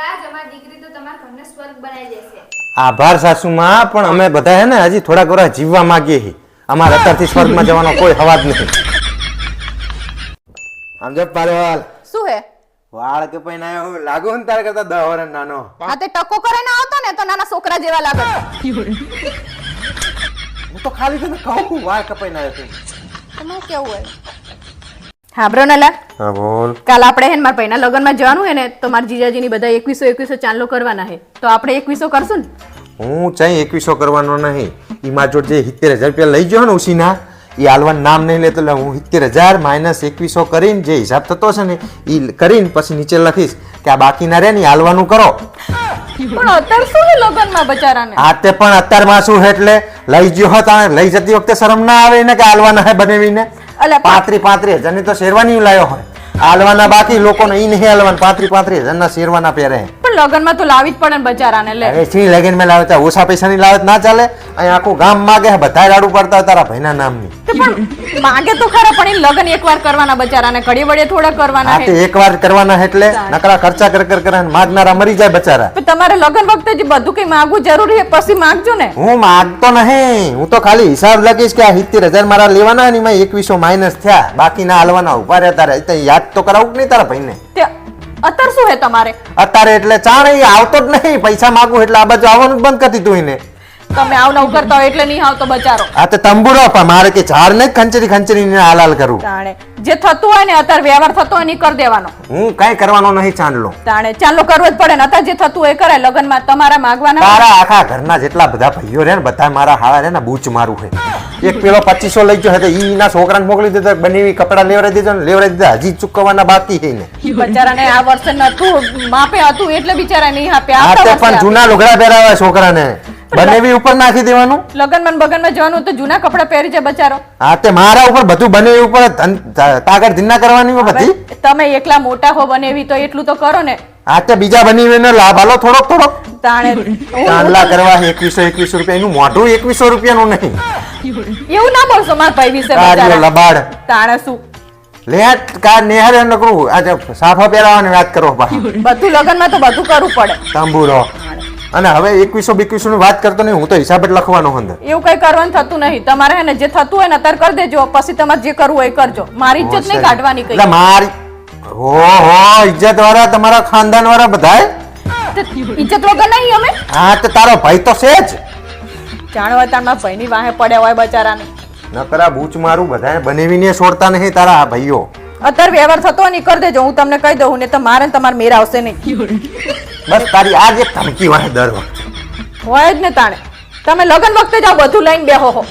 રાજ અમારી દીકરી તો તમારા ઘરને સ્વર્ગ બનાવી દેશે. આભાર સાસુમાં, પણ અમે બધા હે ને હજી થોડા ઘણા જીવવા માંગીએ છીએ. અમારે અત્યારથી સ્વર્ગમાં જવાનો કોઈ હવાજ નથી. આમ જો પારેવાલ શું હે વાળ કે પૈન આવ્યો લાગો ને તારે કરતા 10 વર્ષ નાનો. આ તે ટકો કરે ને આવતો ને તો નાના છોકરા જેવા લાગે. હું તો ખાલી તને કહું છું વાળ કપાઈને આવ્યો તું. તમે કેવું હોય હા બ્રોનલા હા બોલ. કાલ આપણે હે ને મારા ભાઈના લગ્નમાં જવાનું હે ને તો મારા જીજાજીની બધા 2100 ચાંદલો કરવાના હે તો આપણે 2100 કરશું ને. હું ચાઈ 2100 કરવાનો નહીં. ઈ માં જોડ જે 70000 રૂપિયા લઈ ગયો ને ઉસીના ઈ હાલવાનું નામ નહીં લેતો. એટલે હું 70000 માઇનસ 2100 કરીને જે હિસાબ થતો છે ને ઈ કરીને પછી નીચે લખીશ કે આ બાકીના રે ને હાલવાનું કરો. પણ અત્યારે શું હે લગ્નમાં બચારાને. આ તે પણ અત્યારમાં શું છે એટલે લઈ ગયો હોત લઈ જતી વખતે શરમ ના આવે ને કે હાલવાના હે બનાવીને. અલે 35,000 ની તો શેરવાની લાવ્યો હોય. હાલવાના બાકી લોકોને ઈ નહીં હાલવાના 35,000 ના શેરવાના પહેરે. પણ લગ્નમાં તો લાવી જ પડે ને બચારાને. લે અરે સી લગન માં લાવતા ઓછા પૈસાની લાવત ના ચાલે. અહીં આખું ગામ માગે બધા રાડું પડતા તારા ભાઈના નામની. પણ માગે તો ખરા પણ એ લગ્ન એકવાર કરવાના બચારાને ઘડી વડે થોડા કરવાના હે. એકવાર કરવાના એટલે નકરા ખર્ચા કર કરે માગનારા મરી જાય બચારા. તમારે લગ્ન વખતે જ બધું કઈ માંગવું જરૂરી છે પછી માંગજો ને. હું માગતો નહીં. હું તો ખાલી હિસાબ લખીશ કે આ 70000 મારા લેવાના ને એમાં 2100 માઇનસ થયા બાકીના હાલવાના ઉભા રહ્યા. તારે યાદ તો કરાવું કે નહીં તારા ભાઈને. અત્યારે શું હે તમારે અત્યારે એટલે ચાણે આવતો જ નહીં. પૈસા માંગુ એટલે આ બાજુ આવવાનું જ બંધ કરી દીધું એને. તમે આવ નવ કરતા હોય એટલે નહીં આવતો બચારો. આ તો તંબુરો પણ મારે કે ઝાડ ને ખંચરી ને હાલાલ કરું. તાણે જે થતું હોય ને અત્યારે વ્યવહાર થતો હોય ને કરી દેવાનો. હું કઈ કરવાનો નહીં ચાંદલો. તાણે ચાંદલો કરવો જ પડે ને. અત્યારે જે થતું હોય કરે લગ્નમાં તમારા માંગવાના. તારા આખા ઘરના જેટલા બધા ભાઈઓ રે ને બધા મારા હાળા રે ને બૂચ મારું છે. એક પેલો 2500 લઈ ગયો ઈ ના છોકરાને મોકલી દીધો બનેવી કપડા લેવડાવી દીધો ને લેવડાવી દીધા હજી ચૂકવવાના બાકી છે ને. બચારાને આ વર્ષે નતું માપે હતું એટલે બિચારા નહીં આપ્યા. આ તે પણ જૂના લુગડા પહેરાવા છોકરાને બનેવી ઉપર નાખી દેવાનું. લગનમાં બગનમાં જવાનું તો જૂના કપડા પહેરી જાય બચારો. હા તે મારા ઉપર બધું બનેવી ઉપર તાગડ ધીના કરવાની બધી. તમે એકલા મોટા હો બનેવી તો એટલું તો કરો ને. આ તે બીજા બનેવીને લાભ આલો થોડોક. તાણે ચાંદલા કરવા 2100 રૂપિયા એનું મોઢું 2100 રૂપિયાનું નહીં. એવું ના બોલશો મારા ભાઈ વિશે તારીઓ લબાડ. તાણે શું લેટ કા નેહર નકરું આજે સાફા પહેરાવાની વાત કરો બા. બધું લગનમાં તો બધું કરવું પડે. તંબુરો અને હવે 2100 ની વાત કરતો નહીં. હું તો હિસાબ જ લખવાનો અંદર. એવું કઈ કરવાનું થતું નહીં. તમારે હે ને જે થતું હોય ને અત્યારે કરી દેજો. પછી તમારે જે કરવું હોય કરજો. મારી ઇજ્જત નહીં કાઢવાની કઈ. મારી ઓહો ઇજ્જત વાળા તમારા ખાનદાન વાળા બધાય ઇજ્જત વગર નહીં અમે. હા તો તારો ભાઈ તો છે જ. જાણવા તારના ભાઈની વાહે પડ્યા હોય બચારાને. નકરા બૂચ મારું બધાય બનેવીને છોડતા નહીં તારા આ ભાઈઓ. અત્યારે વ્યવહાર થતો હોય ને કરી દેજો. હું તમને કહી દઉં ને તો મારે તમારે મેર આવશે નહીં. બસ તારી આજ એક ધમકી વાળે દર વખતે હોય જ ને. તાણે તમે લગન વખતે જ આ બધું લઈને બેહો હો.